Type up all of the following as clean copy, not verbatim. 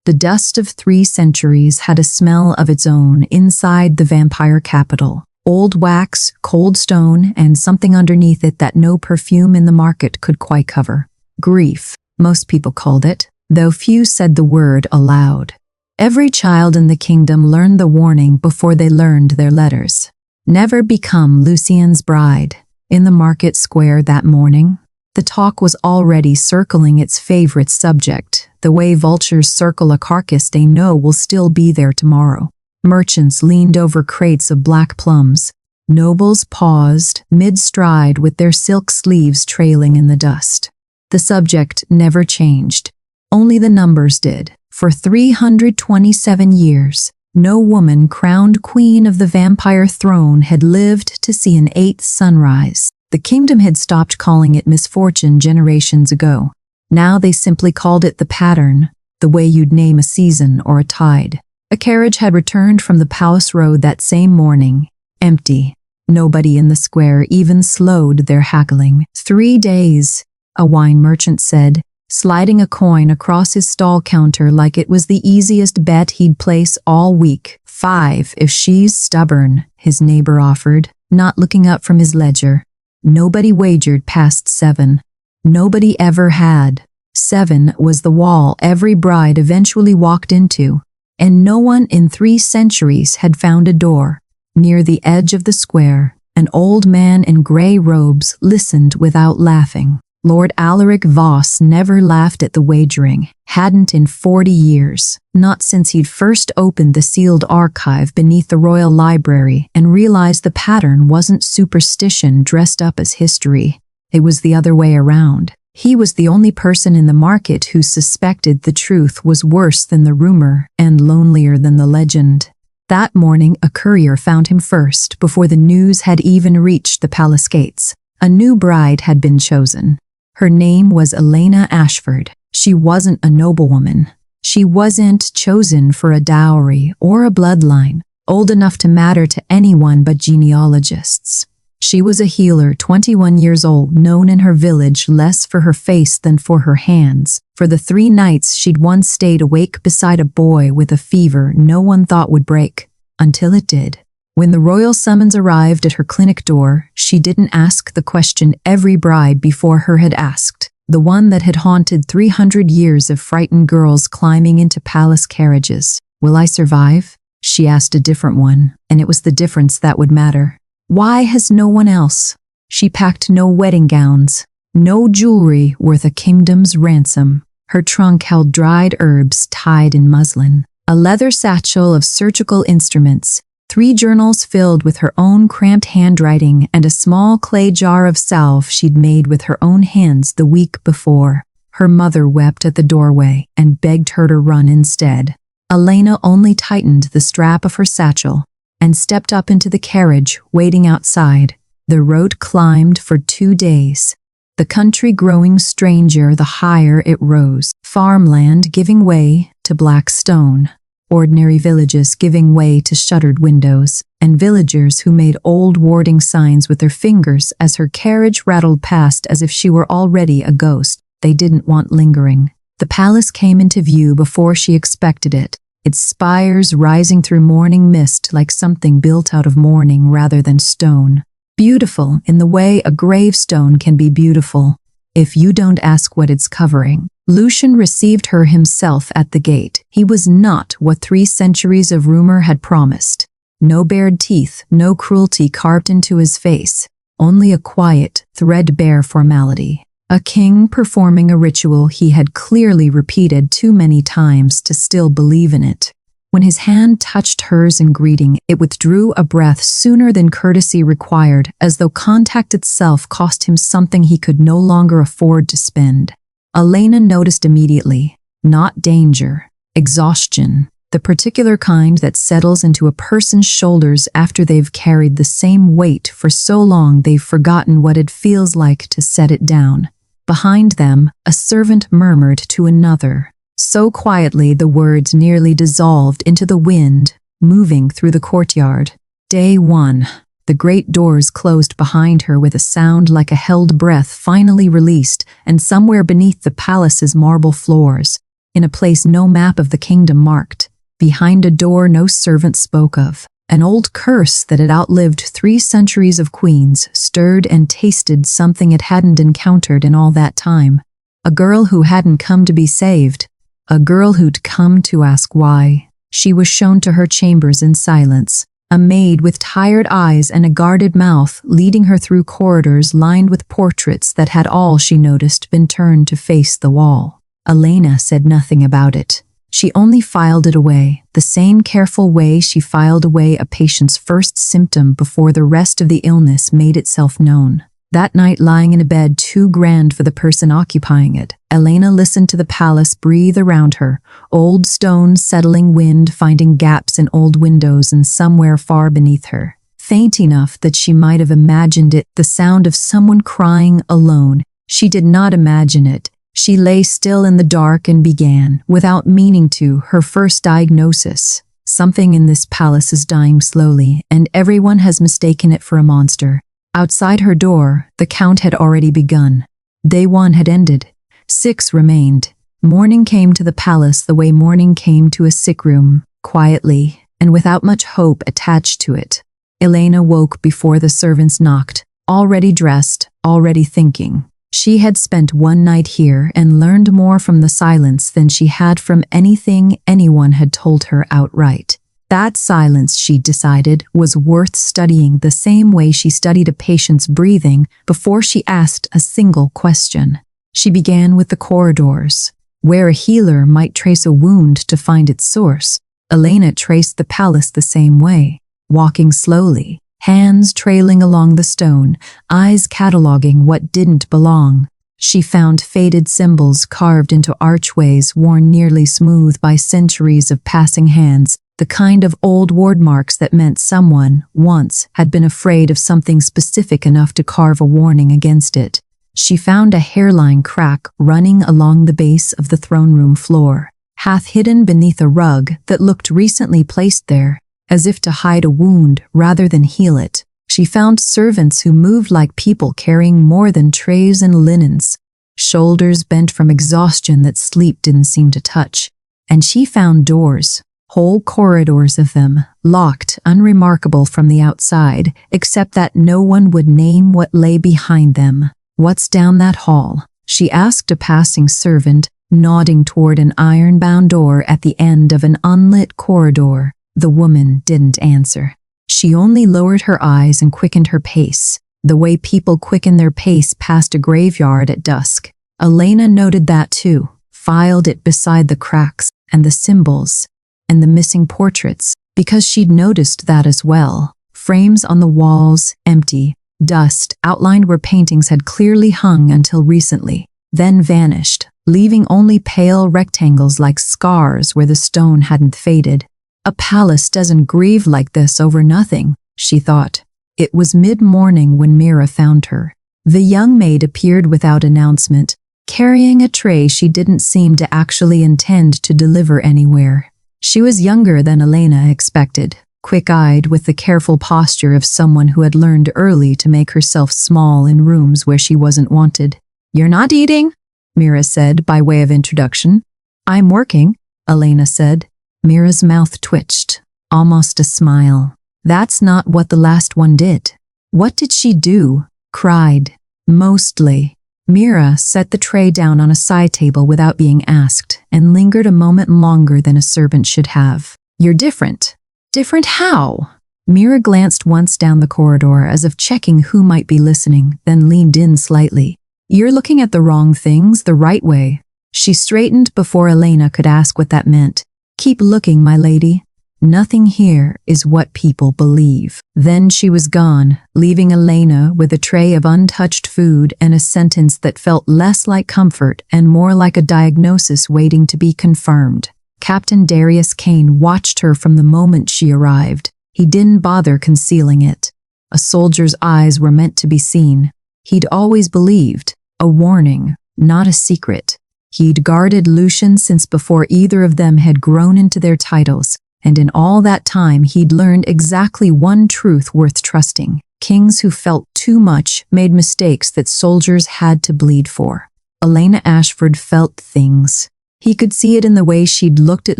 The dust of 3 centuries had a smell of its own inside the vampire capital. Old wax, cold stone, and something underneath it that no perfume in the market could quite cover. Grief, most people called it, though few said the word aloud. Every child in the kingdom learned the warning before they learned their letters. Never become Lucien's bride. In the market square that morning, the talk was already circling its favorite subject, the way vultures circle a carcass they know will still be there tomorrow. Merchants leaned over crates of black plums. Nobles paused mid-stride with their silk sleeves trailing in the dust. The subject never changed. Only the numbers did. For 327 years, no woman crowned queen of the vampire throne had lived to see an 8th sunrise. The kingdom had stopped calling it misfortune generations ago. Now they simply called it the pattern, the way you'd name a season or a tide. A carriage had returned from the palace road that same morning, empty. Nobody in the square even slowed their haggling. 3 days, a wine merchant said, sliding a coin across his stall counter like it was the easiest bet he'd place all week. 5 if she's stubborn, his neighbor offered, not looking up from his ledger. Nobody wagered past 7. Nobody ever had. 7 was the wall every bride eventually walked into, and no one in 3 centuries had found a door. Near the edge of the square, an old man in gray robes listened without laughing. Lord Alaric Voss never laughed at the wagering, hadn't in 40 years, not since he'd first opened the sealed archive beneath the royal library and realized the pattern wasn't superstition dressed up as history. It was the other way around. He was the only person in the market who suspected the truth was worse than the rumor and lonelier than the legend. That morning, a courier found him first before the news had even reached the palace gates. A new bride had been chosen. Her name was Elena Ashford. She wasn't a noblewoman. She wasn't chosen for a dowry or a bloodline, old enough to matter to anyone but genealogists. She was a healer, 21 years old, known in her village less for her face than for her hands. For the 3 nights she'd once stayed awake beside a boy with a fever no one thought would break, until it did. When the royal summons arrived at her clinic door, she didn't ask the question every bride before her had asked, the one that had haunted 300 years of frightened girls climbing into palace carriages. Will I survive? She asked a different one, and it was the difference that would matter. Why has no one else? She packed no wedding gowns, no jewelry worth a kingdom's ransom. Her trunk held dried herbs tied in muslin, a leather satchel of surgical instruments, 3 journals filled with her own cramped handwriting, and a small clay jar of salve she'd made with her own hands the week before. Her mother wept at the doorway and begged her to run instead. Elena only tightened the strap of her satchel and stepped up into the carriage, waiting outside. The road climbed for 2 days, the country growing stranger the higher it rose, farmland giving way to black stone, ordinary villages giving way to shuttered windows, and villagers who made old warding signs with their fingers as her carriage rattled past as if she were already a ghost. They didn't want lingering. The palace came into view before she expected it, its spires rising through morning mist like something built out of mourning rather than stone. Beautiful in the way a gravestone can be beautiful, if you don't ask what it's covering. Lucian received her himself at the gate. He was not what 3 centuries of rumor had promised. No bared teeth, no cruelty carved into his face, only a quiet, threadbare formality. A king performing a ritual he had clearly repeated too many times to still believe in it. When his hand touched hers in greeting, it withdrew a breath sooner than courtesy required, as though contact itself cost him something he could no longer afford to spend. Elena noticed immediately, not danger, exhaustion, the particular kind that settles into a person's shoulders after they've carried the same weight for so long they've forgotten what it feels like to set it down. Behind them, a servant murmured to another, so quietly the words nearly dissolved into the wind, moving through the courtyard. Day 1. The great doors closed behind her with a sound like a held breath finally released, and somewhere beneath the palace's marble floors, in a place no map of the kingdom marked, behind a door no servant spoke of. An old curse that had outlived 3 centuries of queens stirred and tasted something it hadn't encountered in all that time. A girl who hadn't come to be saved. A girl who'd come to ask why. She was shown to her chambers in silence, a maid with tired eyes and a guarded mouth leading her through corridors lined with portraits that had all she noticed been turned to face the wall. Elena said nothing about it. She only filed it away, the same careful way she filed away a patient's first symptom before the rest of the illness made itself known. That night, lying in a bed too grand for the person occupying it, Elena listened to the palace breathe around her, old stone settling wind finding gaps in old windows and somewhere far beneath her, faint enough that she might have imagined it, the sound of someone crying alone. She did not imagine it. She lay still in the dark and began, without meaning to, her first diagnosis. Something in this palace is dying slowly, and everyone has mistaken it for a monster. Outside her door, the count had already begun. Day 1 had ended. 6 remained. Morning came to the palace the way morning came to a sick room, quietly, and without much hope attached to it. Elena woke before the servants knocked, already dressed, already thinking. She had spent one night here and learned more from the silence than she had from anything anyone had told her outright. That silence, she decided, was worth studying the same way she studied a patient's breathing before she asked a single question. She began with the corridors. Where a healer might trace a wound to find its source, Elena traced the palace the same way, walking slowly, hands trailing along the stone, eyes cataloging what didn't belong. She found faded symbols carved into archways worn nearly smooth by centuries of passing hands, the kind of old ward marks that meant someone, once, had been afraid of something specific enough to carve a warning against it. She found a hairline crack running along the base of the throne room floor, half hidden beneath a rug that looked recently placed there, as if to hide a wound rather than heal it. She found servants who moved like people carrying more than trays and linens, shoulders bent from exhaustion that sleep didn't seem to touch. And she found doors, whole corridors of them, locked, unremarkable from the outside, except that no one would name what lay behind them. "What's down that hall?" she asked a passing servant, nodding toward an iron-bound door at the end of an unlit corridor. The woman didn't answer. She only lowered her eyes and quickened her pace, the way people quicken their pace past a graveyard at dusk. Elena noted that too, filed it beside the cracks and the symbols and the missing portraits, because she'd noticed that as well. Frames on the walls, empty, dust outlined where paintings had clearly hung until recently, then vanished, leaving only pale rectangles like scars where the stone hadn't faded. A palace doesn't grieve like this over nothing, she thought. It was mid-morning when Mira found her. The young maid appeared without announcement, carrying a tray she didn't seem to actually intend to deliver anywhere. She was younger than Elena expected, quick-eyed with the careful posture of someone who had learned early to make herself small in rooms where she wasn't wanted. "You're not eating?" Mira said by way of introduction. "I'm working," Elena said. Mira's mouth twitched, almost a smile. That's not what the last one did. What did she do? Cried. Mostly. Mira set the tray down on a side table without being asked and lingered a moment longer than a servant should have. "You're different." "Different how?" Mira glanced once down the corridor as if checking who might be listening, then leaned in slightly. "You're looking at the wrong things the right way." She straightened before Elena could ask what that meant. "Keep looking, my lady. Nothing here is what people believe." Then she was gone, leaving Elena with a tray of untouched food and a sentence that felt less like comfort and more like a diagnosis waiting to be confirmed. Captain Darius Kane watched her from the moment she arrived. He didn't bother concealing it. A soldier's eyes were meant to be seen. He'd always believed. A warning, not a secret. He'd guarded Lucian since before either of them had grown into their titles, and in all that time he'd learned exactly one truth worth trusting. Kings who felt too much made mistakes that soldiers had to bleed for. Elena Ashford felt things. He could see it in the way she'd looked at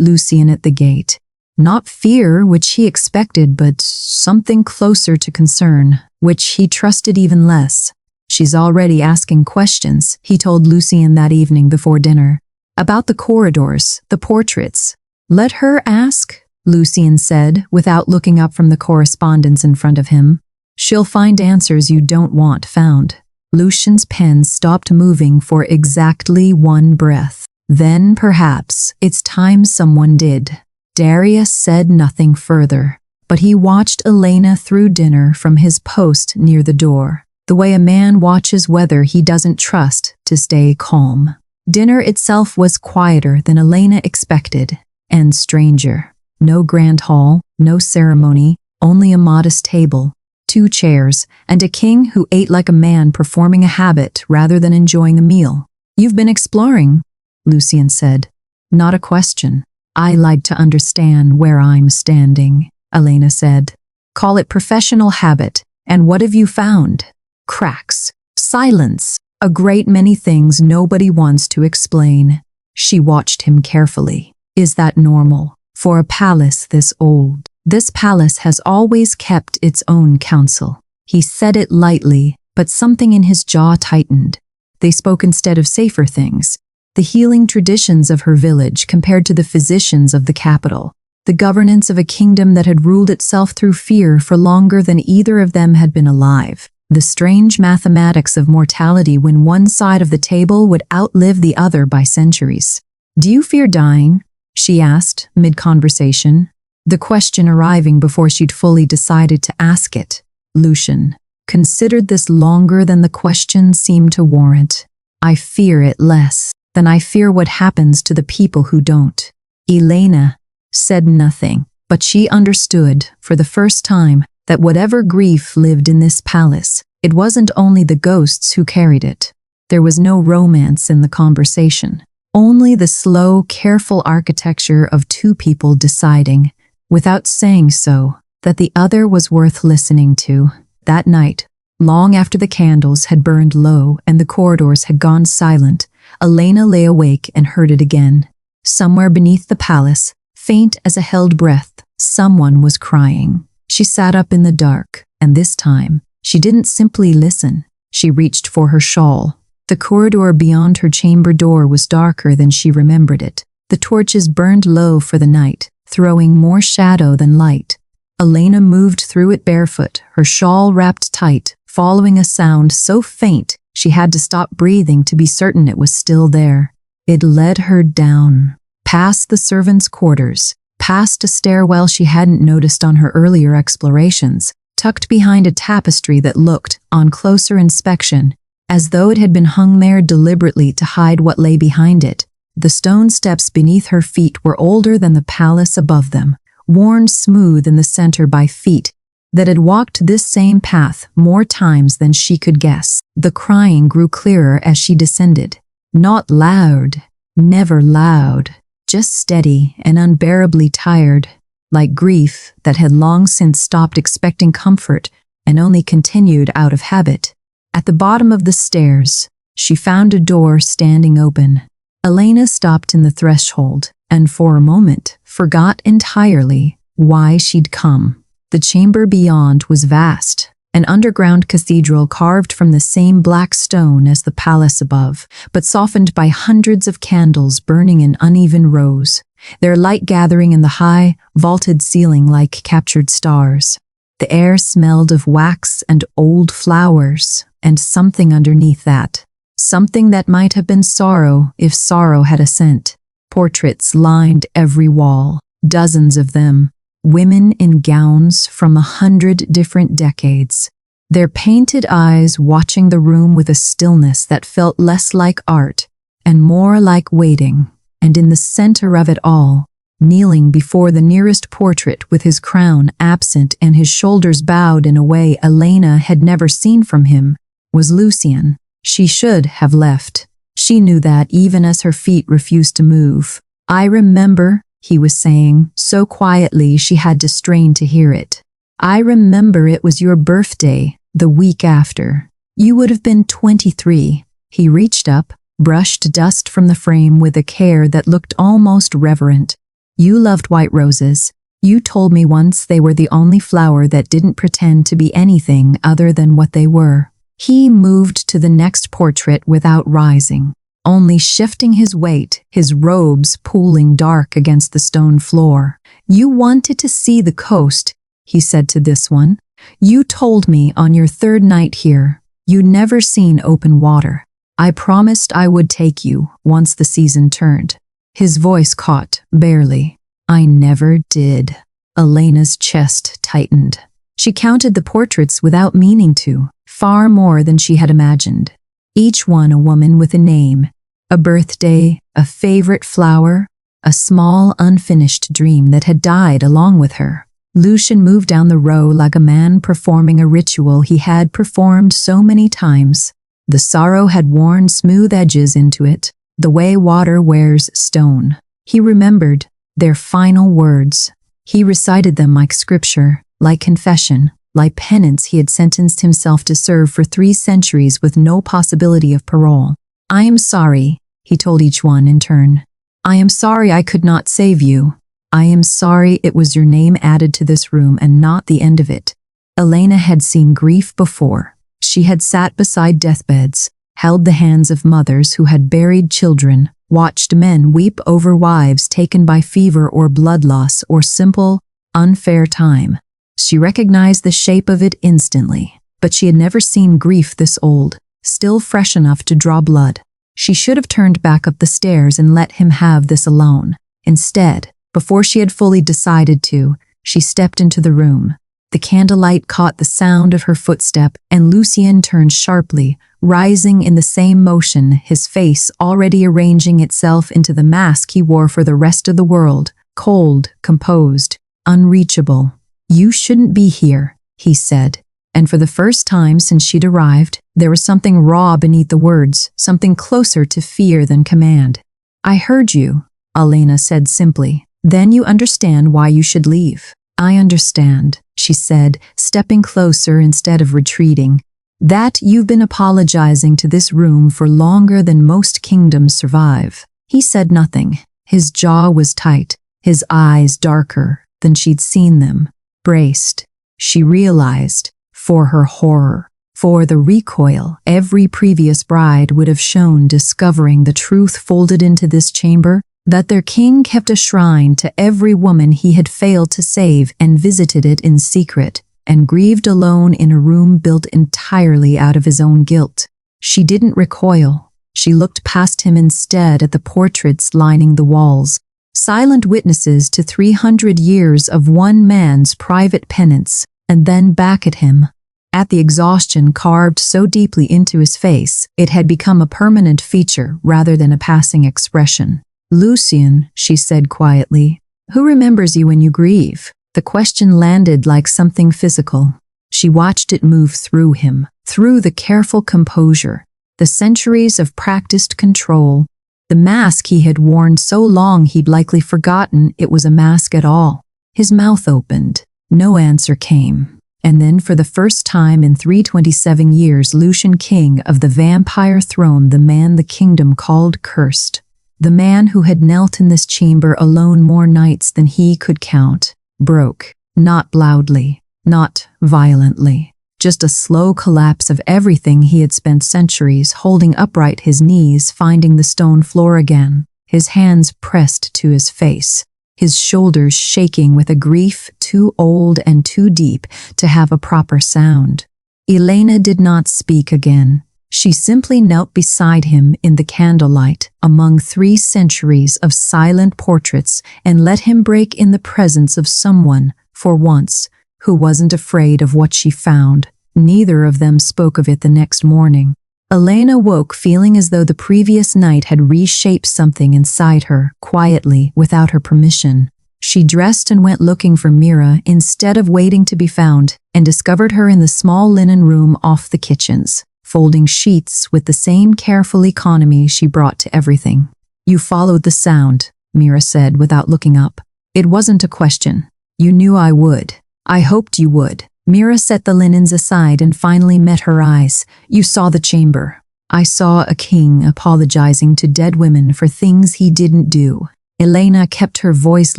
Lucien at the gate. Not fear, which he expected, but something closer to concern, which he trusted even less. She's already asking questions, he told Lucien that evening before dinner. About the corridors, the portraits. Let her ask, Lucien said, without looking up from the correspondence in front of him. She'll find answers you don't want found. Lucien's pen stopped moving for exactly one breath. Then, perhaps, it's time someone did. Darius said nothing further, but he watched Elena through dinner from his post near the door, the way a man watches whether he doesn't trust to stay calm. Dinner itself was quieter than Elena expected, and stranger. No grand hall, no ceremony, only a modest table, 2 chairs, and a king who ate like a man performing a habit rather than enjoying a meal. You've been exploring, Lucien said. Not a question. I like to understand where I'm standing, Elena said. Call it professional habit, and what have you found? Cracks, silence, a great many things nobody wants to explain. She watched him carefully. Is that normal? For a palace this old? This palace has always kept its own counsel. He said it lightly, but something in his jaw tightened. They spoke instead of safer things. The healing traditions of her village compared to the physicians of the capital. The governance of a kingdom that had ruled itself through fear for longer than either of them had been alive. The strange mathematics of mortality when one side of the table would outlive the other by centuries. Do you fear dying? She asked, mid-conversation. The question arriving before she'd fully decided to ask it. Lucien considered this longer than the question seemed to warrant. I fear it less than I fear what happens to the people who don't. Elena said nothing, but she understood, for the first time, that whatever grief lived in this palace, it wasn't only the ghosts who carried it. There was no romance in the conversation, only the slow, careful architecture of 2 people deciding, without saying so, that the other was worth listening to. That night, long after the candles had burned low and the corridors had gone silent, Elena lay awake and heard it again. Somewhere beneath the palace, faint as a held breath, someone was crying. She sat up in the dark, and this time, she didn't simply listen. She reached for her shawl. The corridor beyond her chamber door was darker than she remembered it. The torches burned low for the night, throwing more shadow than light. Elena moved through it barefoot, her shawl wrapped tight, following a sound so faint she had to stop breathing to be certain it was still there. It led her down, past the servants' quarters, past a stairwell she hadn't noticed on her earlier explorations, tucked behind a tapestry that looked, on closer inspection, as though it had been hung there deliberately to hide what lay behind it. The stone steps beneath her feet were older than the palace above them, worn smooth in the center by feet that had walked this same path more times than she could guess. The crying grew clearer as she descended. Not loud, never loud, just steady and unbearably tired, like grief that had long since stopped expecting comfort and only continued out of habit. At the bottom of the stairs, she found a door standing open. Elena stopped in the threshold and for a moment forgot entirely why she'd come. The chamber beyond was vast, an underground cathedral carved from the same black stone as the palace above, but softened by hundreds of candles burning in uneven rows, their light gathering in the high, vaulted ceiling like captured stars. The air smelled of wax and old flowers, and something underneath that. Something that might have been sorrow if sorrow had a scent. Portraits lined every wall, dozens of them, women in gowns from 100 different decades, their painted eyes watching the room with a stillness that felt less like art and more like waiting. And in the center of it all, kneeling before the nearest portrait with his crown absent and his shoulders bowed in a way Elena had never seen from him, was Lucien. She should have left. She knew that even as her feet refused to move. I remember, he was saying, so quietly she had to strain to hear it. I remember it was your birthday, the week after. You would have been 23. He reached up, brushed dust from the frame with a care that looked almost reverent. "You loved white roses. You told me once they were the only flower that didn't pretend to be anything other than what they were." He moved to the next portrait without rising, only shifting his weight, his robes pooling dark against the stone floor. "You wanted to see the coast," he said to this one. "You told me on your third night here you'd never seen open water. I promised I would take you once the season turned." His voice caught, barely. "I never did." Elena's chest tightened. She counted the portraits without meaning to, far more than she had imagined. Each one a woman with a name, a birthday, a favorite flower, a small unfinished dream that had died along with her. Lucian moved down the row like a man performing a ritual he had performed so many times. The sorrow had worn smooth edges into it, the way water wears stone. He remembered their final words. He recited them like scripture, like confession, like penance he had sentenced himself to serve for 3 centuries with no possibility of parole. "I am sorry," he told each one in turn. "I am sorry I could not save you. I am sorry it was your name added to this room and not the end of it." Elena had seen grief before. She had sat beside deathbeds, held the hands of mothers who had buried children, watched men weep over wives taken by fever or blood loss or simple, unfair time. She recognized the shape of it instantly, but she had never seen grief this old, still fresh enough to draw blood. She should have turned back up the stairs and let him have this alone. Instead, before she had fully decided to, she stepped into the room. The candlelight caught the sound of her footstep, and Lucien turned sharply, rising in the same motion, his face already arranging itself into the mask he wore for the rest of the world, cold, composed, unreachable. "You shouldn't be here," he said, and for the first time since she'd arrived, there was something raw beneath the words, something closer to fear than command. "I heard you," Elena said simply. "Then you understand why you should leave." "I understand," she said, stepping closer instead of retreating. "That you've been apologizing to this room for longer than most kingdoms survive." He said nothing. His jaw was tight, his eyes darker than she'd seen them, braced. She realized, for her horror, for the recoil every previous bride would have shown discovering the truth folded into this chamber, that their king kept a shrine to every woman he had failed to save and visited it in secret, and grieved alone in a room built entirely out of his own guilt. She didn't recoil. She looked past him instead at the portraits lining the walls, silent witnesses to 300 years of one man's private penance, and then back at him. At the exhaustion carved so deeply into his face, it had become a permanent feature rather than a passing expression. "Lucien," she said quietly, "who remembers you when you grieve?" The question landed like something physical. She watched it move through him, through the careful composure, the centuries of practiced control, the mask he had worn so long he'd likely forgotten it was a mask at all. His mouth opened. No answer came. And then for the first time in 327 years, Lucian, king of the vampire throne, the man the kingdom called cursed, the man who had knelt in this chamber alone more nights than he could count, broke, not loudly, not violently, just a slow collapse of everything he had spent centuries holding upright, his knees finding the stone floor again, his hands pressed to his face, his shoulders shaking with a grief too old and too deep to have a proper sound. Elena did not speak again. She simply knelt beside him in the candlelight among 3 centuries of silent portraits and let him break in the presence of someone, for once, who wasn't afraid of what she found. Neither of them spoke of it the next morning. Elena woke feeling as though the previous night had reshaped something inside her, quietly, without her permission. She dressed and went looking for Mira instead of waiting to be found, and discovered her in the small linen room off the kitchens, folding sheets with the same careful economy she brought to everything. "You followed the sound," Mira said without looking up. "It wasn't a question. You knew I would. I hoped you would." Mira set the linens aside and finally met her eyes. "You saw the chamber. I saw a king apologizing to dead women for things he didn't do. Elena kept her voice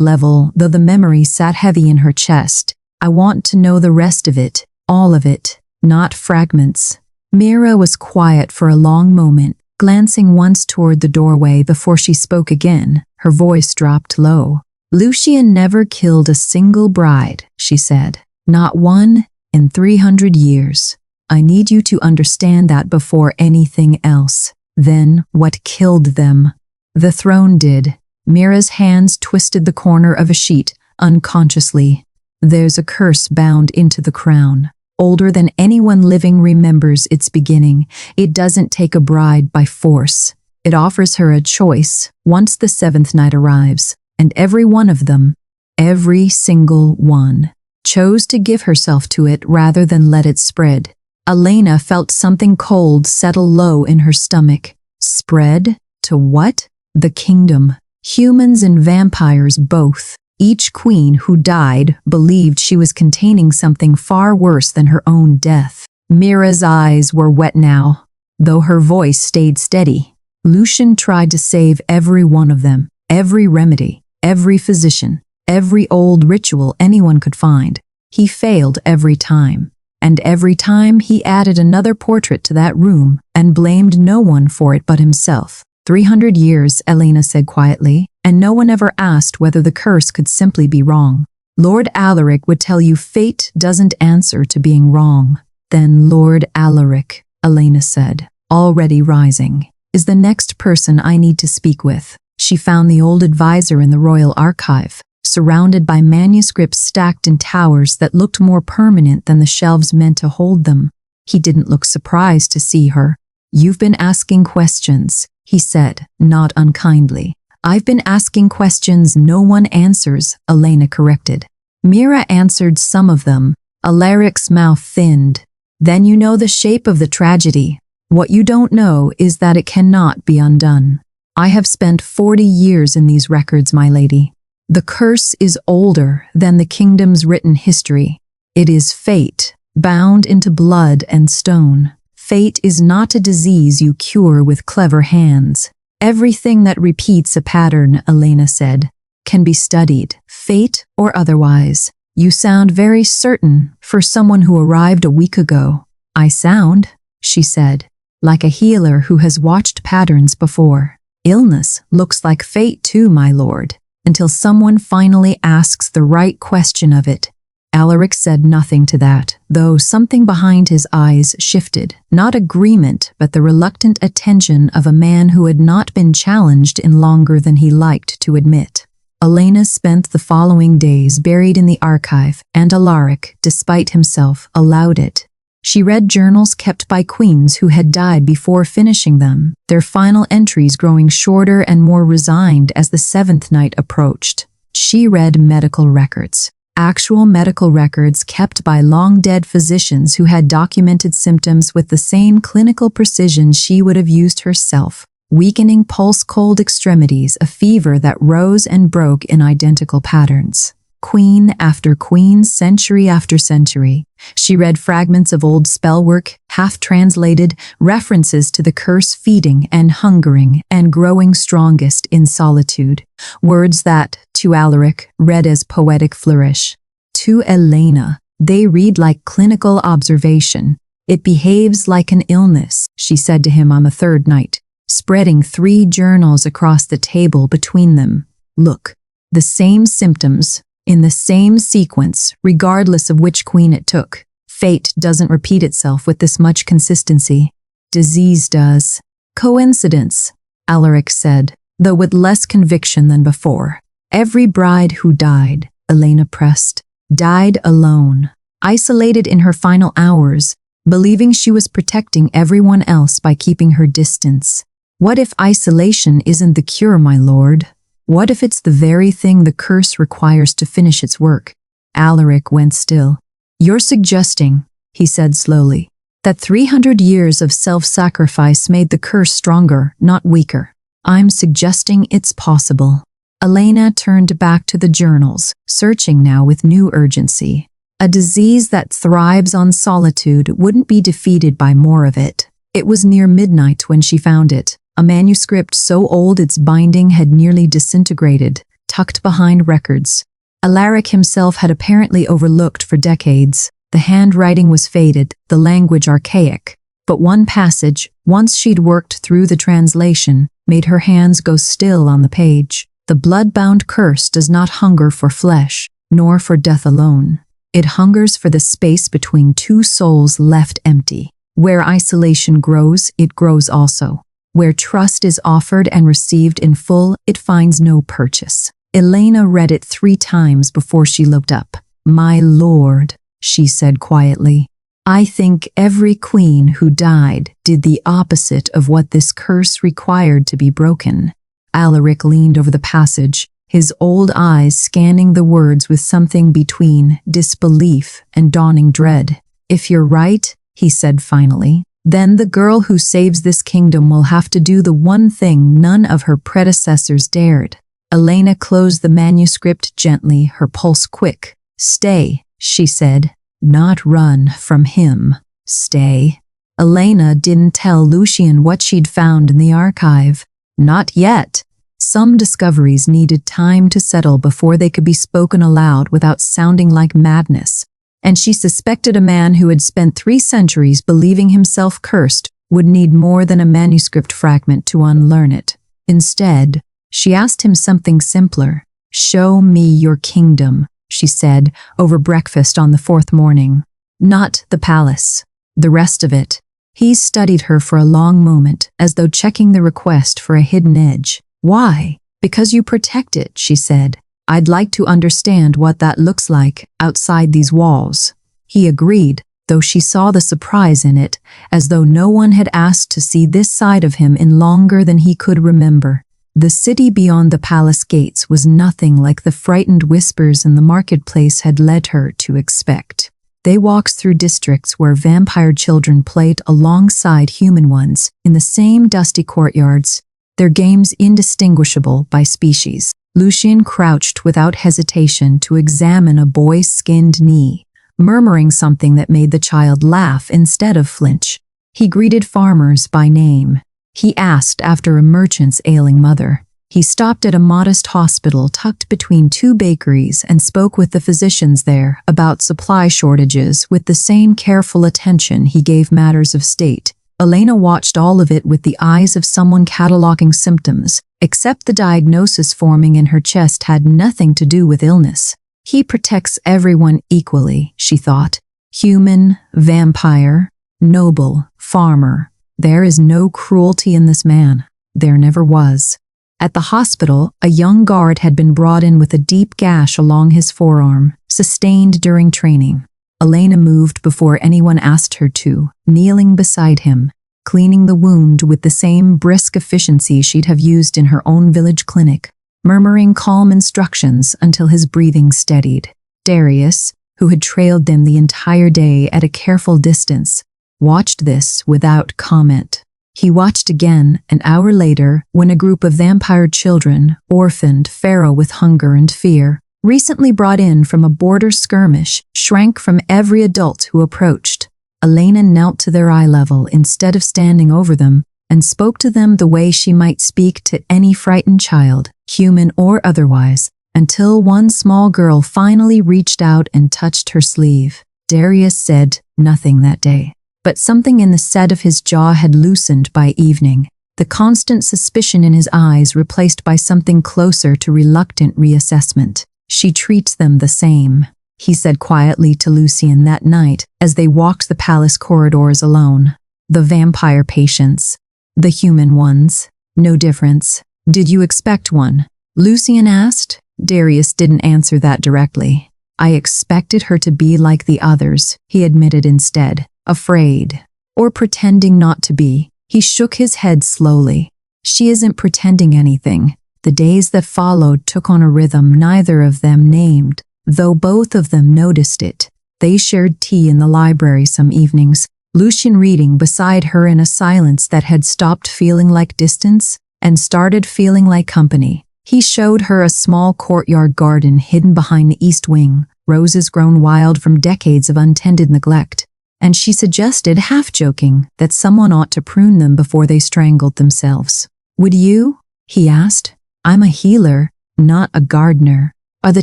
level, though the memory sat heavy in her chest. I want to know the rest of it, all of it, not fragments. Mira was quiet for a long moment, glancing once toward the doorway before she spoke again. Her voice dropped low. Lucian never killed a single bride, she said. Not one in 300 years. I need you to understand that before anything else. Then, what killed them? The throne did. Mira's hands twisted the corner of a sheet, unconsciously. There's a curse bound into the crown. Older than anyone living remembers its beginning. It doesn't take a bride by force. It offers her a choice once the seventh night arrives, and every one of them, every single one, chose to give herself to it rather than let it spread. Elena felt something cold settle low in her stomach. Spread? To what? The kingdom. Humans and vampires both. Each queen who died believed she was containing something far worse than her own death. Mira's eyes were wet now, though her voice stayed steady. Lucian tried to save every one of them, every remedy, every physician, every old ritual anyone could find. He failed every time, and every time he added another portrait to that room and blamed no one for it but himself. 300 years, Elena said quietly, and no one ever asked whether the curse could simply be wrong. Lord Alaric would tell you fate doesn't answer to being wrong. Then Lord Alaric, Elena said, already rising, is the next person I need to speak with. She found the old advisor in the royal archive, surrounded by manuscripts stacked in towers that looked more permanent than the shelves meant to hold them. He didn't look surprised to see her. You've been asking questions, he said, not unkindly. I've been asking questions no one answers, Elena corrected. Mira answered some of them. Alaric's mouth thinned. Then you know the shape of the tragedy. What you don't know is that it cannot be undone. I have spent 40 years in these records, my lady. The curse is older than the kingdom's written history. It is fate, bound into blood and stone. Fate is not a disease you cure with clever hands. Everything that repeats a pattern, Elena said, can be studied, fate or otherwise. You sound very certain for someone who arrived a week ago. I sound, she said, like a healer who has watched patterns before. Illness looks like fate too, my lord, until someone finally asks the right question of it. Alaric said nothing to that, though something behind his eyes shifted. Not agreement, but the reluctant attention of a man who had not been challenged in longer than he liked to admit. Elena spent the following days buried in the archive, and Alaric, despite himself, allowed it. She read journals kept by queens who had died before finishing them, their final entries growing shorter and more resigned as the seventh night approached. She read medical records. Actual medical records kept by long-dead physicians who had documented symptoms with the same clinical precision she would have used herself. Weakening pulse, cold extremities, a fever that rose and broke in identical patterns. Queen after queen, century after century. She read fragments of old spellwork, half-translated, references to the curse feeding and hungering and growing strongest in solitude. Words that, to Alaric, read as poetic flourish. To Elena, they read like clinical observation. It behaves like an illness, she said to him on the third night, spreading 3 journals across the table between them. Look, the same symptoms, in the same sequence, regardless of which queen it took. Fate doesn't repeat itself with this much consistency. Disease does. Coincidence, Alaric said, though with less conviction than before. Every bride who died, Elena pressed, died alone, isolated in her final hours, believing she was protecting everyone else by keeping her distance. What if isolation isn't the cure, my lord? What if it's the very thing the curse requires to finish its work? Alaric went still. You're suggesting, he said slowly, that 300 years of self-sacrifice made the curse stronger, not weaker. I'm suggesting it's possible. Elena turned back to the journals, searching now with new urgency. A disease that thrives on solitude wouldn't be defeated by more of it. It was near midnight when she found it, a manuscript so old its binding had nearly disintegrated, tucked behind records. Alaric himself had apparently overlooked for decades. The handwriting was faded, the language archaic. But one passage, once she'd worked through the translation, made her hands go still on the page. The blood-bound curse does not hunger for flesh, nor for death alone. It hungers for the space between two souls left empty. Where isolation grows, it grows also. Where trust is offered and received in full, it finds no purchase. Elena read it 3 times before she looked up. "My lord," she said quietly, "I think every queen who died did the opposite of what this curse required to be broken." Alaric leaned over the passage, his old eyes scanning the words with something between disbelief and dawning dread. "If you're right," he said finally, "then the girl who saves this kingdom will have to do the one thing none of her predecessors dared." Elena closed the manuscript gently, her pulse quick. "Stay," she said. "Not run from him. Stay." Elena didn't tell Lucien what she'd found in the archive. Not yet. Some discoveries needed time to settle before they could be spoken aloud without sounding like madness. And she suspected a man who had spent 3 centuries believing himself cursed would need more than a manuscript fragment to unlearn it. Instead, she asked him something simpler. "Show me your kingdom," she said over breakfast on the 4th morning. "Not the palace. The rest of it." He studied her for a long moment, as though checking the request for a hidden edge. "Why?" "Because you protect it," she said. "I'd like to understand what that looks like outside these walls." He agreed, though she saw the surprise in it, as though no one had asked to see this side of him in longer than he could remember. The city beyond the palace gates was nothing like the frightened whispers in the marketplace had led her to expect. They walked through districts where vampire children played alongside human ones in the same dusty courtyards, their games indistinguishable by species. Lucien crouched without hesitation to examine a boy's skinned knee, murmuring something that made the child laugh instead of flinch. He greeted farmers by name. He asked after a merchant's ailing mother. He stopped at a modest hospital tucked between 2 bakeries and spoke with the physicians there about supply shortages with the same careful attention he gave matters of state. Elena watched all of it with the eyes of someone cataloging symptoms, except the diagnosis forming in her chest had nothing to do with illness. He protects everyone equally, she thought. Human, vampire, noble, farmer. There is no cruelty in this man. There never was. At the hospital, a young guard had been brought in with a deep gash along his forearm, sustained during training. Elena moved before anyone asked her to, kneeling beside him, cleaning the wound with the same brisk efficiency she'd have used in her own village clinic, murmuring calm instructions until his breathing steadied. Darius, who had trailed them the entire day at a careful distance, watched this without comment. He watched again an hour later when a group of vampire children, orphaned, feral with hunger and fear, recently brought in from a border skirmish, shrank from every adult who approached. Elena knelt to their eye level instead of standing over them and spoke to them the way she might speak to any frightened child, human or otherwise, until one small girl finally reached out and touched her sleeve. Darius said nothing that day. But something in the set of his jaw had loosened by evening, the constant suspicion in his eyes replaced by something closer to reluctant reassessment. "She treats them the same," he said quietly to Lucien that night as they walked the palace corridors alone. "The vampire patients, the human ones, no difference." "Did you expect one?" Lucien asked. Darius didn't answer that directly. "I expected her to be like the others," he admitted instead. "Afraid. Or pretending not to be." He shook his head slowly. "She isn't pretending anything." The days that followed took on a rhythm neither of them named, though both of them noticed it. They shared tea in the library some evenings, Lucien reading beside her in a silence that had stopped feeling like distance and started feeling like company. He showed her a small courtyard garden hidden behind the east wing, roses grown wild from decades of untended neglect. and she suggested, half-joking, that someone ought to prune them before they strangled themselves. "Would you?" he asked. "I'm a healer, not a gardener. Are the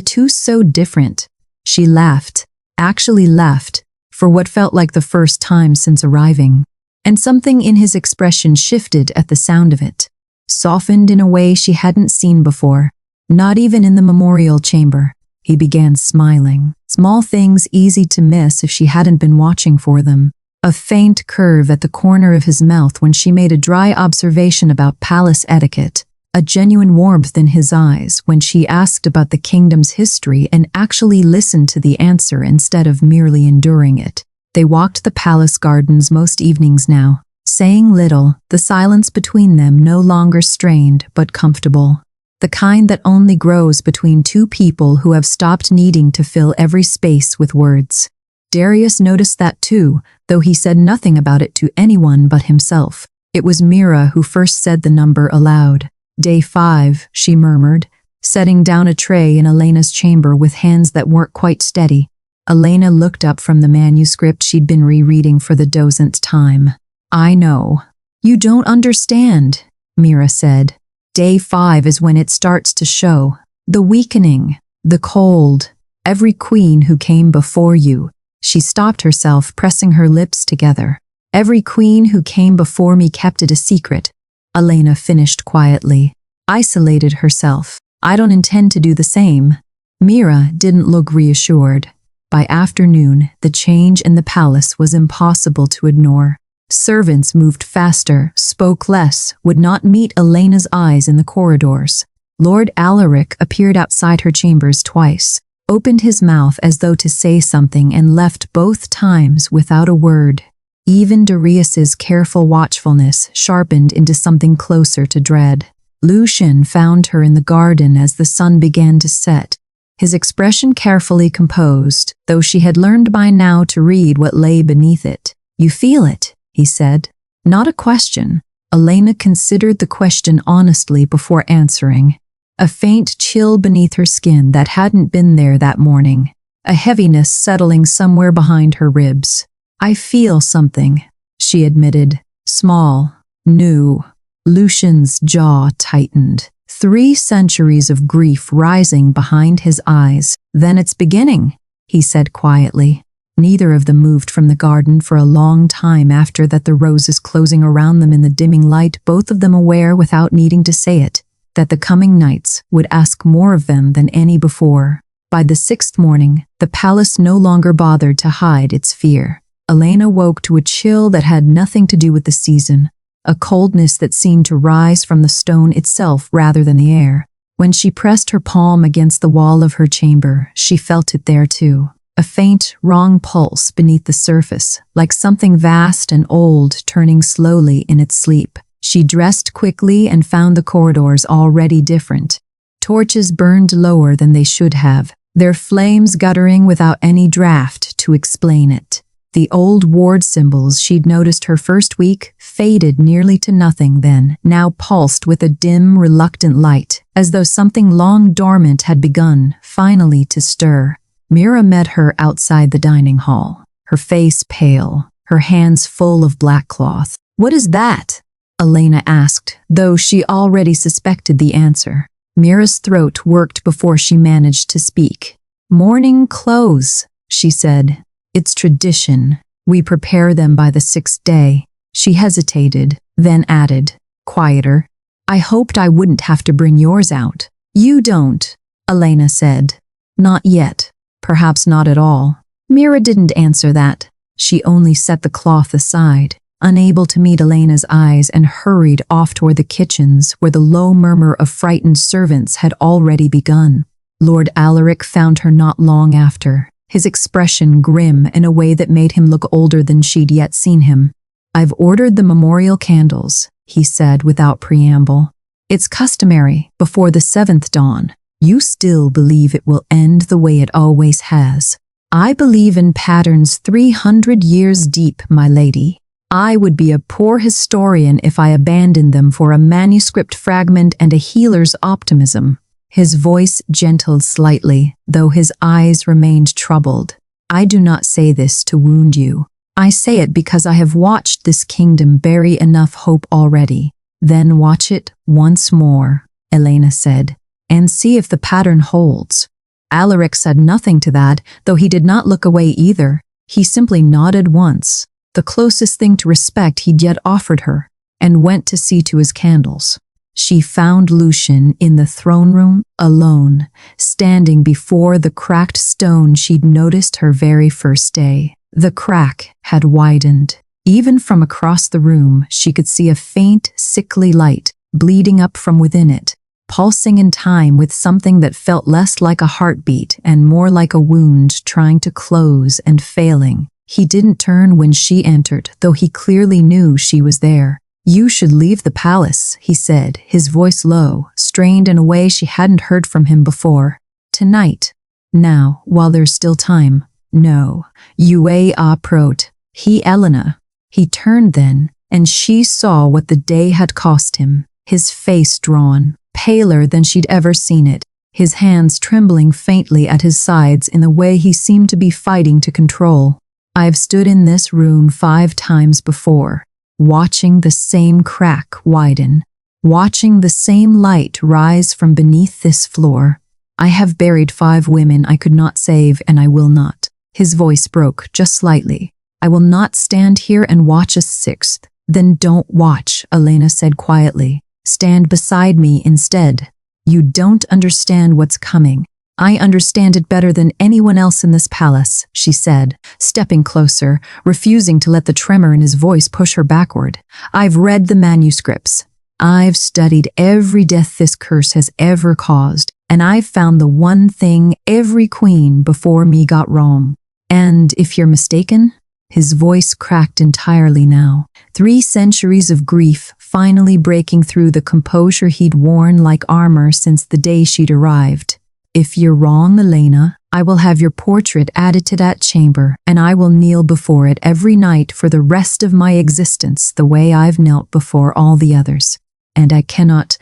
two so different?" She laughed, actually laughed, for what felt like the first time since arriving. And something in his expression shifted at the sound of it, softened in a way she hadn't seen before, not even in the memorial chamber. He began smiling, small things easy to miss if she hadn't been watching for them. A faint curve at the corner of his mouth when she made a dry observation about palace etiquette, a genuine warmth in his eyes when she asked about the kingdom's history and actually listened to the answer instead of merely enduring it. They walked the palace gardens most evenings now, saying little, the silence between them no longer strained but comfortable. The kind that only grows between two people who have stopped needing to fill every space with words. Darius noticed that too, though he said nothing about it to anyone but himself. It was Mira who first said the number aloud. "Day 5, she murmured, setting down a tray in Elena's chamber with hands that weren't quite steady. Elena looked up from the manuscript she'd been rereading for the dozenth time. "I know. You don't understand," Mira said. "Day 5 is when it starts to show. The weakening, the cold. Every queen who came before you." She stopped herself, pressing her lips together. "Every queen who came before me kept it a secret," Elena finished quietly. "Isolated herself. I don't intend to do the same." Mira didn't look reassured. By afternoon, the change in the palace was impossible to ignore. Servants moved faster, spoke less, would not meet Elena's eyes in the corridors. Lord Alaric appeared outside her chambers twice, opened his mouth as though to say something and left both times without a word. Even Darius's careful watchfulness sharpened into something closer to dread. Lucian found her in the garden as the sun began to set, his expression carefully composed, though she had learned by now to read what lay beneath it. "You feel it," he said. Not a question. Elena considered the question honestly before answering. A faint chill beneath her skin that hadn't been there that morning. A heaviness settling somewhere behind her ribs. "I feel something," she admitted. Small, new. Lucian's jaw tightened. 3 centuries of grief rising behind his eyes. "Then it's beginning," he said quietly. Neither of them moved from the garden for a long time after that, the roses closing around them in the dimming light, both of them aware without needing to say it, that the coming nights would ask more of them than any before. By the 6th morning, the palace no longer bothered to hide its fear. Elena woke to a chill that had nothing to do with the season, a coldness that seemed to rise from the stone itself rather than the air. When she pressed her palm against the wall of her chamber, she felt it there too. A faint, wrong pulse beneath the surface, like something vast and old turning slowly in its sleep. She dressed quickly and found the corridors already different. Torches burned lower than they should have, their flames guttering without any draft to explain it. The old ward symbols she'd noticed her first week faded nearly to nothing then, now pulsed with a dim, reluctant light, as though something long dormant had begun, finally to stir. Mira met her outside the dining hall, her face pale, her hands full of black cloth. "What is that?" Elena asked, though she already suspected the answer. Mira's throat worked before she managed to speak. "Mourning clothes," she said. "It's tradition. We prepare them by the 6th day." She hesitated, then added, quieter, "I hoped I wouldn't have to bring yours out." "You don't," Elena said. "Not yet. Perhaps not at all." Mira didn't answer that. She only set the cloth aside, unable to meet Elena's eyes, and hurried off toward the kitchens where the low murmur of frightened servants had already begun. Lord Alaric found her not long after, his expression grim in a way that made him look older than she'd yet seen him. "I've ordered the memorial candles," he said without preamble. "It's customary before the 7th dawn. You still believe it will end the way it always has." "I believe in patterns 300 years deep, my lady. I would be a poor historian if I abandoned them for a manuscript fragment and a healer's optimism." His voice gentled slightly, though his eyes remained troubled. "I do not say this to wound you. I say it because I have watched this kingdom bury enough hope already. Then watch it once more, Elena said, and see if the pattern holds. Alaric said nothing to that, though he did not look away either. He simply nodded once, the closest thing to respect he'd yet offered her, and went to see to his candles. She found Lucian in the throne room, alone, standing before the cracked stone she'd noticed her very first day. The crack had widened. Even from across the room, she could see a faint, sickly light bleeding up from within it, pulsing in time with something that felt less like a heartbeat and more like a wound trying to close and failing. He didn't turn when she entered, though he clearly knew she was there. "You should leave the palace," he said, his voice low, strained in a way she hadn't heard from him before. "Tonight. Now, while there's still time. No. You a prot. He Elena." He turned then, and she saw what the day had cost him. His face drawn, paler than she'd ever seen it, his hands trembling faintly at his sides in the way he seemed to be fighting to control. "I've stood in this room 5 times before, watching the same crack widen, watching the same light rise from beneath this floor. I have buried 5 women I could not save, and I will not." His voice broke just slightly. "I will not stand here and watch a 6th. "Then don't watch," Elena said quietly. "Stand beside me instead. You don't understand what's coming. I understand it better than anyone else in this palace," she said, stepping closer, refusing to let the tremor in his voice push her backward. "I've read the manuscripts. I've studied every death this curse has ever caused, and I've found the one thing every queen before me got wrong. And if you're mistaken," his voice cracked entirely now, 3 centuries of grief finally breaking through the composure he'd worn like armor since the day she'd arrived. "If you're wrong, Elena, I will have your portrait added to that chamber, and I will kneel before it every night for the rest of my existence the way I've knelt before all the others. And I cannot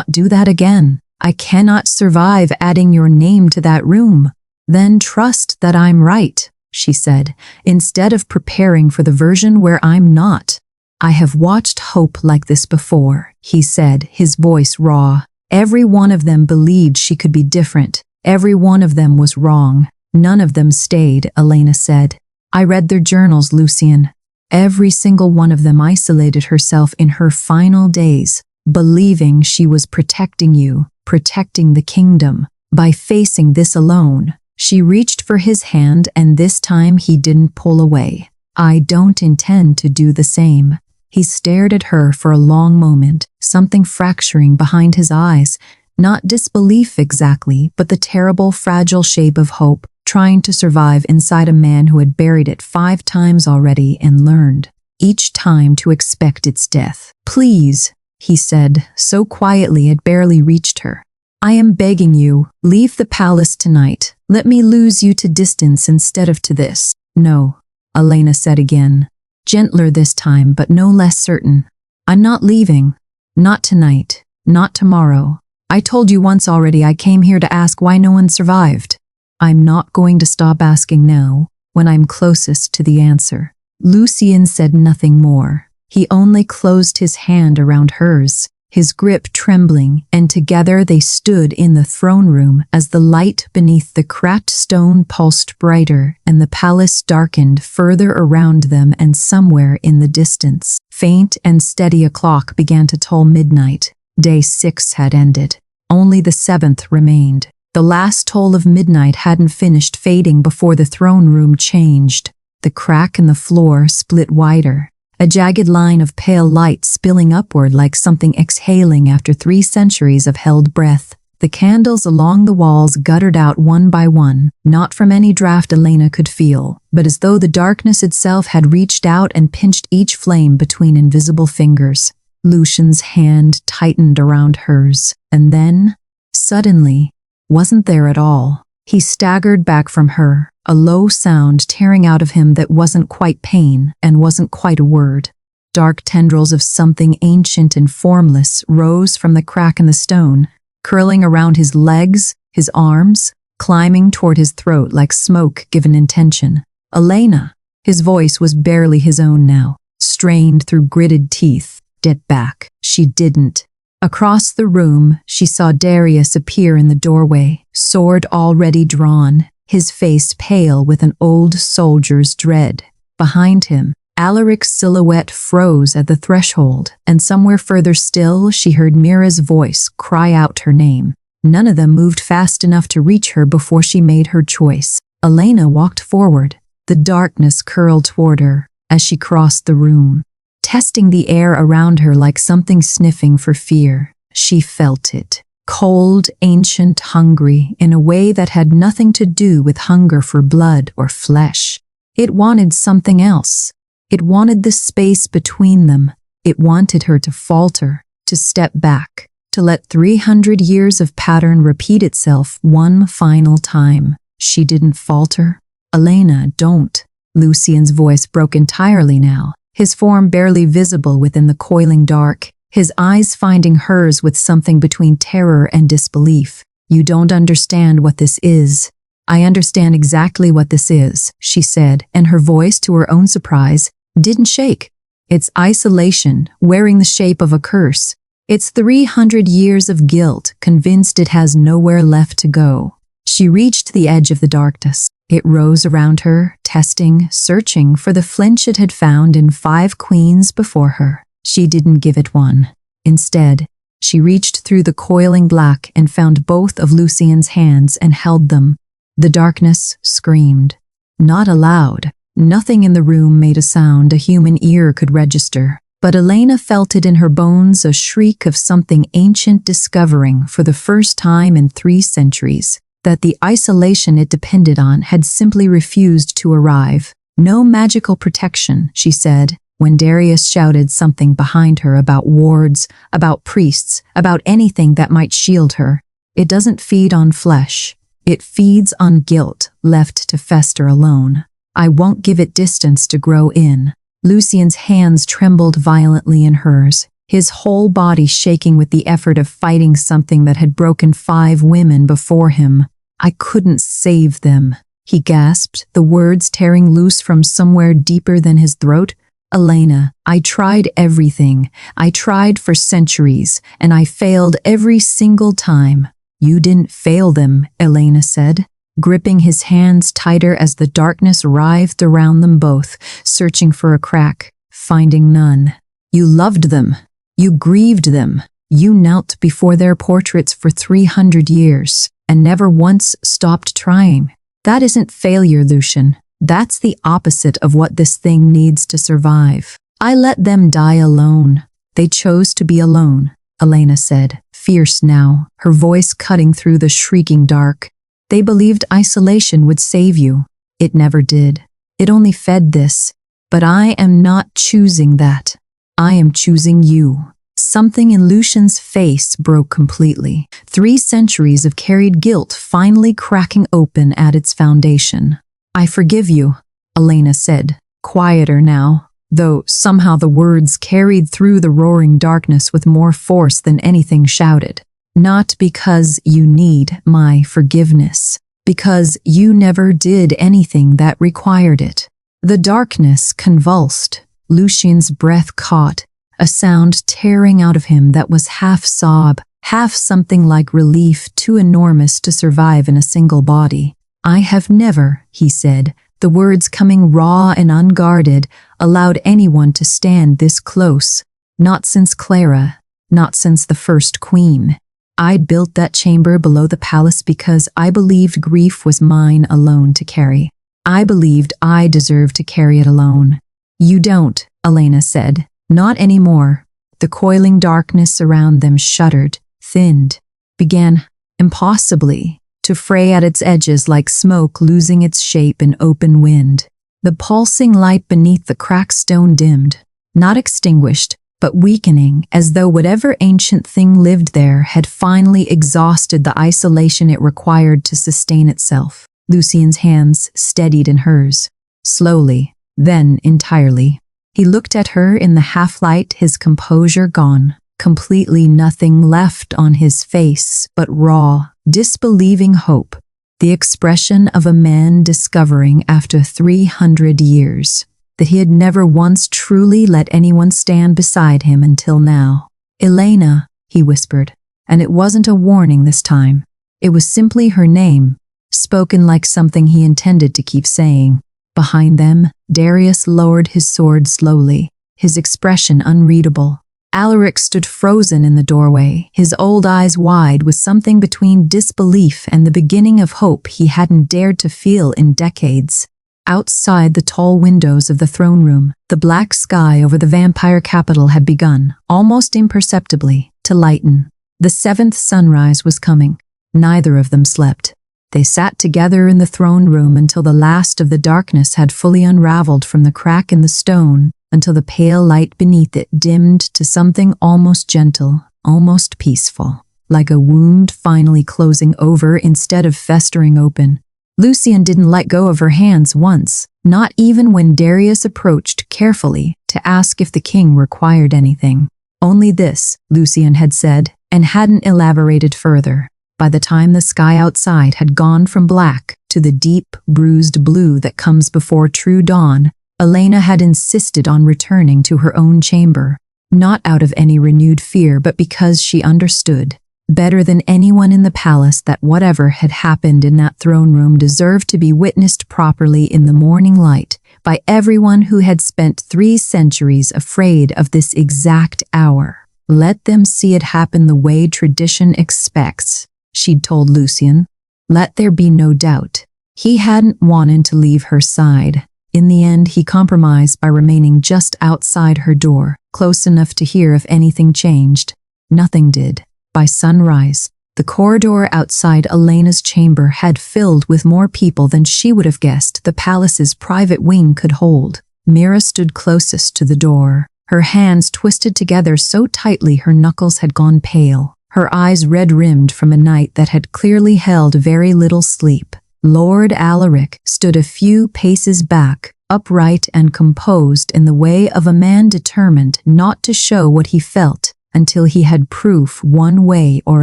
do that again. I cannot survive adding your name to that room." "Then trust that I'm right," she said, "instead of preparing for the version where I'm not." "I have watched hope like this before," he said, his voice raw. "Every one of them believed she could be different. Every one of them was wrong. None of them stayed," Elena said. "I read their journals, Lucian. Every single one of them isolated herself in her final days, believing she was protecting you, protecting the kingdom. By facing this alone, she reached for his hand, and this time he didn't pull away. I don't intend to do the same." He stared at her for a long moment, something fracturing behind his eyes, not disbelief exactly, but the terrible, fragile shape of hope, trying to survive inside a man who had buried it 5 times already and learned, each time, to expect its death. "Please," he said, so quietly it barely reached her. "I am begging you, leave the palace tonight. Let me lose you to distance instead of to this." "No," Elena said again, gentler this time but no less certain. "I'm not leaving. Not tonight. Not tomorrow. I told you once already I came here to ask why no one survived. I'm not going to stop asking now, when I'm closest to the answer." Lucian said nothing more. He only closed his hand around hers, his grip trembling, and together they stood in the throne room as the light beneath the cracked stone pulsed brighter and the palace darkened further around them, and somewhere in the distance, faint and steady, a clock began to toll midnight. Day 6 had ended. Only the 7th remained. The last toll of midnight hadn't finished fading before the throne room changed. The crack in the floor split wider, a jagged line of pale light spilling upward like something exhaling after 3 centuries of held breath. The candles along the walls guttered out one by one, not from any draft Elena could feel, but as though the darkness itself had reached out and pinched each flame between invisible fingers. Lucian's hand tightened around hers, and then, suddenly, wasn't there at all. He staggered back from her, a low sound tearing out of him that wasn't quite pain and wasn't quite a word. Dark tendrils of something ancient and formless rose from the crack in the stone, curling around his legs, his arms, climbing toward his throat like smoke given intention. "Elena!" His voice was barely his own now, strained through gritted teeth. "Get back." She didn't. Across the room, she saw Darius appear in the doorway, sword already drawn, his face pale with an old soldier's dread. Behind him, Alaric's silhouette froze at the threshold, and somewhere further still she heard Mira's voice cry out her name. None of them moved fast enough to reach her before she made her choice. Elena walked forward. The darkness curled toward her as she crossed the room, testing the air around her like something sniffing for fear. She felt it. Cold, ancient, hungry, in a way that had nothing to do with hunger for blood or flesh. It wanted something else. It wanted the space between them. It wanted her to falter, to step back, to let 300 years of pattern repeat itself one final time. She didn't falter. "Elena, don't." Lucian's voice broke entirely now, his form barely visible within the coiling dark, his eyes finding hers with something between terror and disbelief. "You don't understand what this is." "I understand exactly what this is," she said, and her voice, to her own surprise, didn't shake. "It's isolation, wearing the shape of a curse. It's 300 years of guilt, convinced it has nowhere left to go." She reached the edge of the darkness. It rose around her, testing, searching for the flinch it had found in 5 queens before her. She didn't give it one. Instead, she reached through the coiling black and found both of Lucian's hands and held them. The darkness screamed. Not aloud. Nothing in the room made a sound a human ear could register. But Elena felt it in her bones, a shriek of something ancient discovering, for the first time in 3 centuries, that the isolation it depended on had simply refused to arrive. "No magical protection," she said, when Darius shouted something behind her about wards, about priests, about anything that might shield her. "It doesn't feed on flesh. It feeds on guilt, left to fester alone. I won't give it distance to grow in." Lucian's hands trembled violently in hers, his whole body shaking with the effort of fighting something that had broken 5 women before him. "I couldn't save them," he gasped, the words tearing loose from somewhere deeper than his throat. "Elena, I tried everything. I tried for centuries, and I failed every single time." "You didn't fail them," Elena said, gripping his hands tighter as the darkness writhed around them both, searching for a crack, finding none. "You loved them. You grieved them. You knelt before their portraits for 300 years, and never once stopped trying. That isn't failure, Lucian. That's the opposite of what this thing needs to survive. I let them die alone. They chose to be alone," Elena said, fierce now, her voice cutting through the shrieking dark. "They believed isolation would save you. It never did. It only fed this. But I am not choosing that. I am choosing you." Something in Lucian's face broke completely. 3 centuries of carried guilt finally cracking open at its foundation. "I forgive you," Elena said, quieter now, though somehow the words carried through the roaring darkness with more force than anything shouted. "Not because you need my forgiveness, because you never did anything that required it." The darkness convulsed. Lucian's breath caught, a sound tearing out of him that was half sob, half something like relief too enormous to survive in a single body. "I have never," he said, the words coming raw and unguarded, "allowed anyone to stand this close. Not since Clara, not since the first queen. I built that chamber below the palace because I believed grief was mine alone to carry. I believed I deserved to carry it alone." "You don't," Elena said. "Not anymore." The coiling darkness around them shuddered, thinned, began, impossibly, to fray at its edges like smoke losing its shape in open wind. The pulsing light beneath the cracked stone dimmed, not extinguished, but weakening, as though whatever ancient thing lived there had finally exhausted the isolation it required to sustain itself. Lucian's hands steadied in hers, slowly, then entirely. He looked at her in the half-light, his composure gone, completely nothing left on his face but raw, disbelieving hope. the expression of a man discovering after 300 years that he had never once truly let anyone stand beside him until now. "Elena," he whispered, and it wasn't a warning this time. It was simply her name, spoken like something he intended to keep saying. Behind them, Darius lowered his sword slowly, his expression unreadable. Alaric stood frozen in the doorway, his old eyes wide with something between disbelief and the beginning of hope he hadn't dared to feel in decades. Outside the tall windows of the throne room, the black sky over the vampire capital had begun, almost imperceptibly, to lighten. The seventh sunrise was coming. Neither of them slept. They sat together in the throne room until the last of the darkness had fully unraveled from the crack in the stone, until the pale light beneath it dimmed to something almost gentle, almost peaceful, like a wound finally closing over instead of festering open. Lucian didn't let go of her hands once, not even when Darius approached carefully to ask if the king required anything. Only this, Lucian had said, and hadn't elaborated further. By the time the sky outside had gone from black to the deep, bruised blue that comes before true dawn, Elena had insisted on returning to her own chamber, not out of any renewed fear but because she understood, better than anyone in the palace, that whatever had happened in that throne room deserved to be witnessed properly in the morning light by everyone who had spent 3 centuries afraid of this exact hour. "Let them see it happen the way tradition expects," she'd told Lucian. Let there be no doubt. He hadn't wanted to leave her side. In the end, he compromised by remaining just outside her door, close enough to hear if anything changed. Nothing did. By sunrise, the corridor outside Elena's chamber had filled with more people than she would have guessed the palace's private wing could hold. Mira stood closest to the door, her hands twisted together so tightly her knuckles had gone pale, her eyes red-rimmed from a night that had clearly held very little sleep. Lord Alaric stood a few paces back, upright and composed in the way of a man determined not to show what he felt until he had proof one way or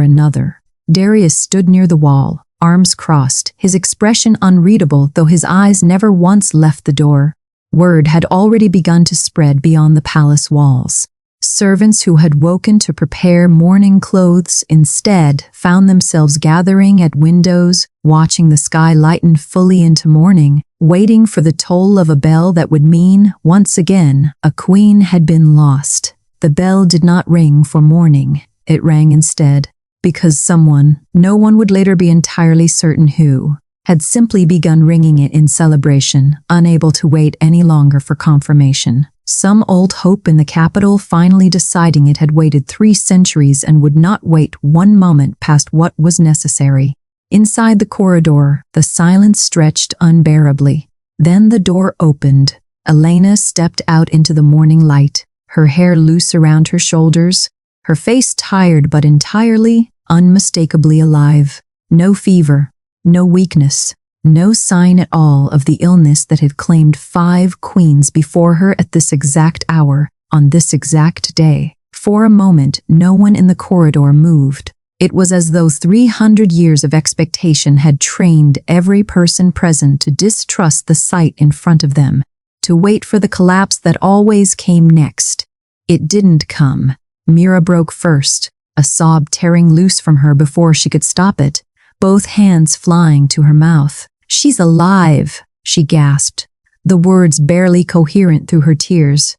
another. Darius stood near the wall, arms crossed, his expression unreadable though his eyes never once left the door. Word had already begun to spread beyond the palace walls. Servants who had woken to prepare morning clothes instead found themselves gathering at windows, watching the sky lighten fully into morning, waiting for the toll of a bell that would mean, once again, a queen had been lost. The bell did not ring for morning. It rang instead, because someone, no one would later be entirely certain who, had simply begun ringing it in celebration, unable to wait any longer for confirmation. Some old hope in the capital finally deciding it had waited 3 centuries and would not wait one moment past what was necessary. Inside the corridor, the silence stretched unbearably. Then the door opened. Elena stepped out into the morning light, her hair loose around her shoulders, her face tired but entirely, unmistakably alive. No fever, no weakness, no sign at all of the illness that had claimed 5 queens before her at this exact hour, on this exact day. For a moment, no one in the corridor moved. It was as though 300 years of expectation had trained every person present to distrust the sight in front of them, to wait for the collapse that always came next. It didn't come. Mira broke first, a sob tearing loose from her before she could stop it, both hands flying to her mouth. "She's alive," she gasped, the words barely coherent through her tears.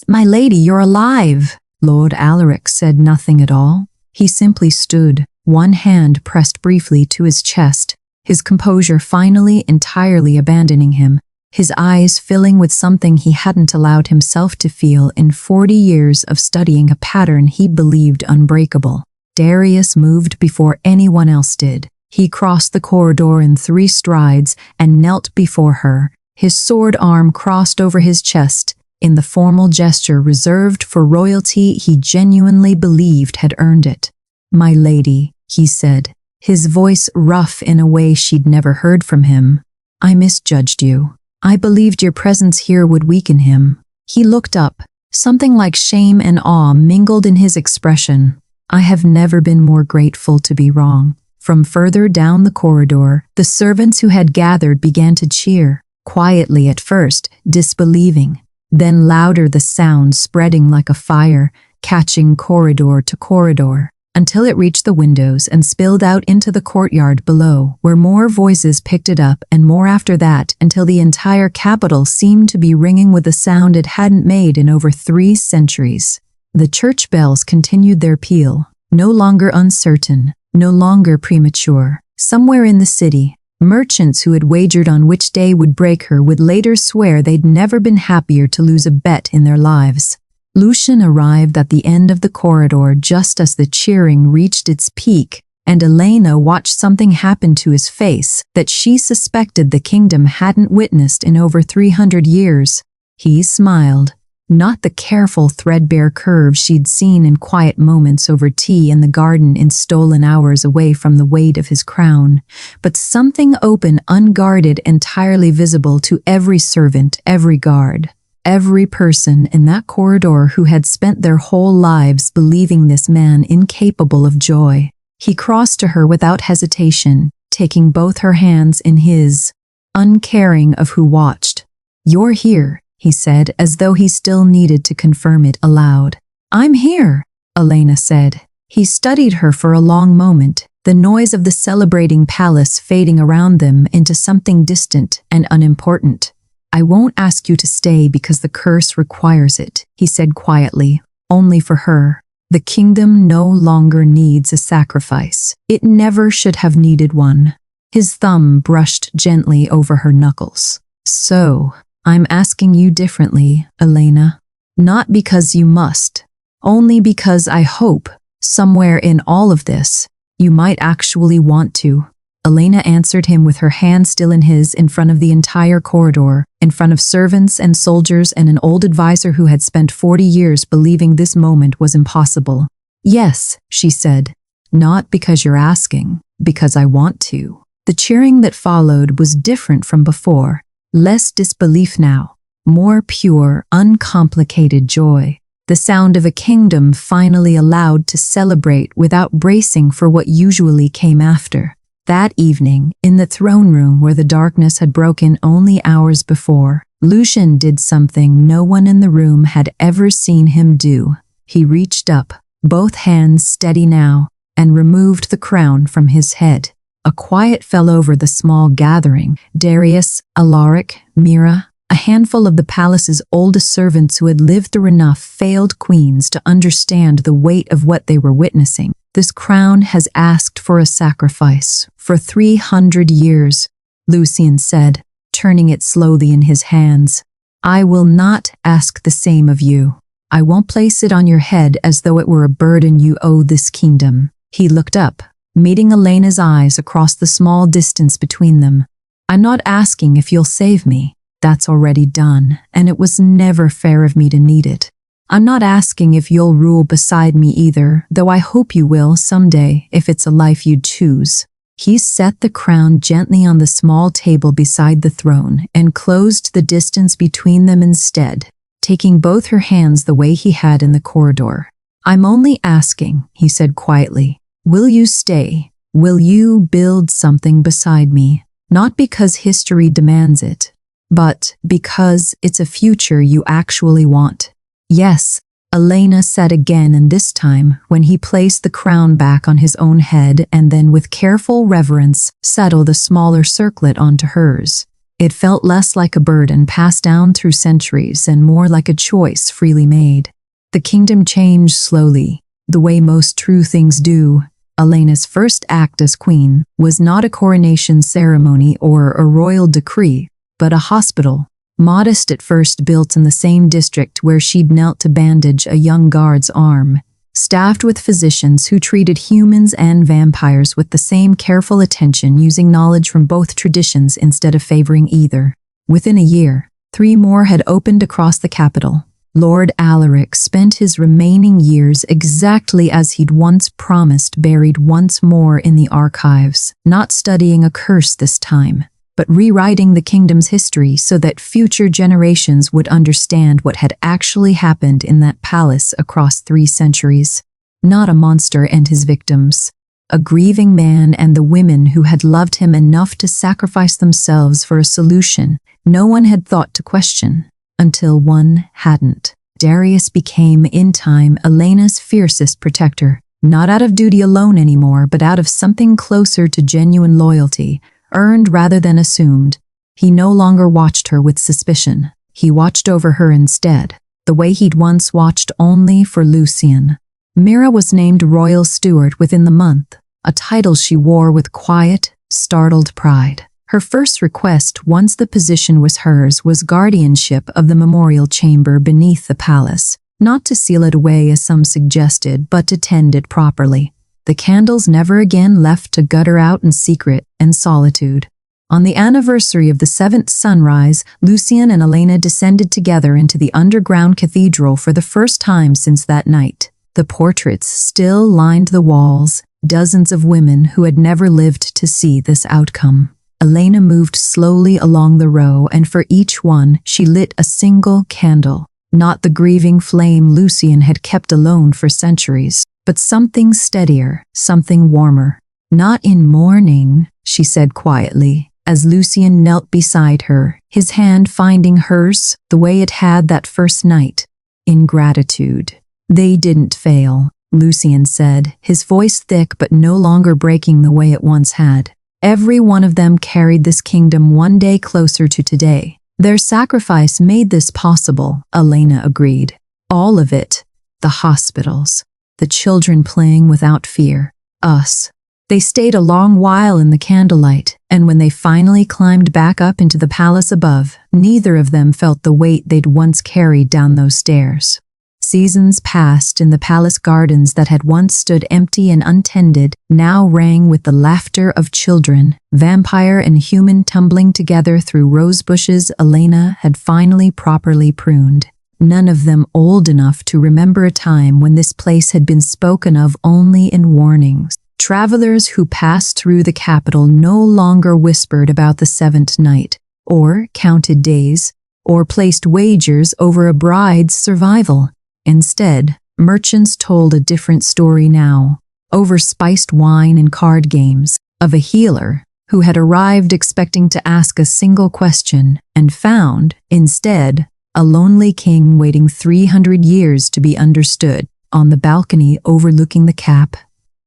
My lady, you're alive." Lord Alaric said nothing at all. He simply stood, one hand pressed briefly to his chest, his composure finally entirely abandoning him, his eyes filling with something he hadn't allowed himself to feel in 40 years of studying a pattern he believed unbreakable. Darius moved before anyone else did. He crossed the corridor in 3 strides and knelt before her, his sword arm crossed over his chest, in the formal gesture reserved for royalty he genuinely believed had earned it. "My lady," he said, his voice rough in a way she'd never heard from him. "I misjudged you. I believed your presence here would weaken him." He looked up, something like shame and awe mingled in his expression. "I have never been more grateful to be wrong." From further down the corridor, the servants who had gathered began to cheer, quietly at first, disbelieving. Then louder, the sound spreading like a fire, catching corridor to corridor, until it reached the windows and spilled out into the courtyard below, where more voices picked it up and more after that, until the entire capital seemed to be ringing with a sound it hadn't made in over 3 centuries. The church bells continued their peal, no longer uncertain, no longer premature. Somewhere in the city, merchants who had wagered on which day would break her would later swear they'd never been happier to lose a bet in their lives. Lucian arrived at the end of the corridor just as the cheering reached its peak, and Elena watched something happen to his face that she suspected the kingdom hadn't witnessed in over 300 years. He smiled. Not the careful, threadbare curve she'd seen in quiet moments over tea in the garden in stolen hours away from the weight of his crown, but something open, unguarded, entirely visible to every servant, every guard, every person in that corridor who had spent their whole lives believing this man incapable of joy. He crossed to her without hesitation, taking both her hands in his, uncaring of who watched. "You're here," he said, as though he still needed to confirm it aloud. "I'm here," Elena said. He studied her for a long moment, the noise of the celebrating palace fading around them into something distant and unimportant. "I won't ask you to stay because the curse requires it," he said quietly, "only for her. The kingdom no longer needs a sacrifice. It never should have needed one." His thumb brushed gently over her knuckles. "So, I'm asking you differently, Elena. Not because you must, only because I hope, somewhere in all of this, you might actually want to." Elena answered him with her hand still in his, in front of the entire corridor, in front of servants and soldiers and an old advisor who had spent 40 years believing this moment was impossible. "Yes," she said, "not because you're asking, because I want to." The cheering that followed was different from before. Less disbelief now, more pure, uncomplicated joy. The sound of a kingdom finally allowed to celebrate without bracing for what usually came after. That evening, in the throne room where the darkness had broken only hours before, Lucian did something no one in the room had ever seen him do. He reached up, both hands steady now, and removed the crown from his head. A quiet fell over the small gathering. Darius, Alaric, Mira, a handful of the palace's oldest servants who had lived through enough failed queens to understand the weight of what they were witnessing. "This crown has asked for a sacrifice for 300 years, Lucian said, turning it slowly in his hands. "I will not ask the same of you. I won't place it on your head as though it were a burden you owe this kingdom." He looked up, meeting Elena's eyes across the small distance between them. "I'm not asking if you'll save me. That's already done, and it was never fair of me to need it. I'm not asking if you'll rule beside me either, though I hope you will someday if it's a life you'd choose." He set the crown gently on the small table beside the throne and closed the distance between them instead, taking both her hands the way he had in the corridor. "I'm only asking," he said quietly, "will you stay? Will you build something beside me? Not because history demands it, but because it's a future you actually want." "Yes," Elena said again, and this time, when he placed the crown back on his own head and then with careful reverence settled the smaller circlet onto hers. It felt less like a burden passed down through centuries and more like a choice freely made. The kingdom changed slowly, the way most true things do. Elena's first act as queen was not a coronation ceremony or a royal decree, but a hospital. Modest at first, built in the same district where she'd knelt to bandage a young guard's arm, staffed with physicians who treated humans and vampires with the same careful attention, using knowledge from both traditions instead of favoring either. Within a year, 3 more had opened across the capital. Lord Alaric spent his remaining years exactly as he'd once promised, buried once more in the archives, not studying a curse this time, but rewriting the kingdom's history so that future generations would understand what had actually happened in that palace across 3 centuries. Not a monster and his victims. a grieving man and the women who had loved him enough to sacrifice themselves for a solution no one had thought to question, until one hadn't. Darius became, in time, Elena's fiercest protector, not out of duty alone anymore, but out of something closer to genuine loyalty, earned rather than assumed. He no longer watched her with suspicion. He watched over her instead, the way he'd once watched only for Lucien. Mira was named Royal Steward within the month, a title she wore with quiet, startled pride. Her first request, once the position was hers, was guardianship of the memorial chamber beneath the palace, not to seal it away as some suggested, but to tend it properly. The candles never again left to gutter out in secret and solitude. On the anniversary of the 7th sunrise, Lucien and Elena descended together into the underground cathedral for the first time since that night. The portraits still lined the walls, dozens of women who had never lived to see this outcome. Elena moved slowly along the row, and for each one she lit a single candle. Not the grieving flame Lucien had kept alone for centuries, but something steadier, something warmer. "Not in mourning," she said quietly, as Lucien knelt beside her, his hand finding hers the way it had that first night. "In gratitude." "They didn't fail," Lucien said, his voice thick but no longer breaking the way it once had. "Every one of them carried this kingdom one day closer to today. Their sacrifice made this possible," Elena agreed. "All of it. The hospitals, the children playing without fear, us." They stayed a long while in the candlelight, and when they finally climbed back up into the palace above, neither of them felt the weight they'd once carried down those stairs. Seasons passed in the palace gardens that had once stood empty and untended, now rang with the laughter of children, vampire and human tumbling together through rose bushes Elena had finally properly pruned. None of them old enough to remember a time when this place had been spoken of only in warnings. Travelers who passed through the capital no longer whispered about the 7th night, or counted days, or placed wagers over a bride's survival. Instead, merchants told a different story now, over spiced wine and card games, of a healer who had arrived expecting to ask a single question and found, instead, a lonely king waiting 300 years to be understood. On the balcony overlooking the cap,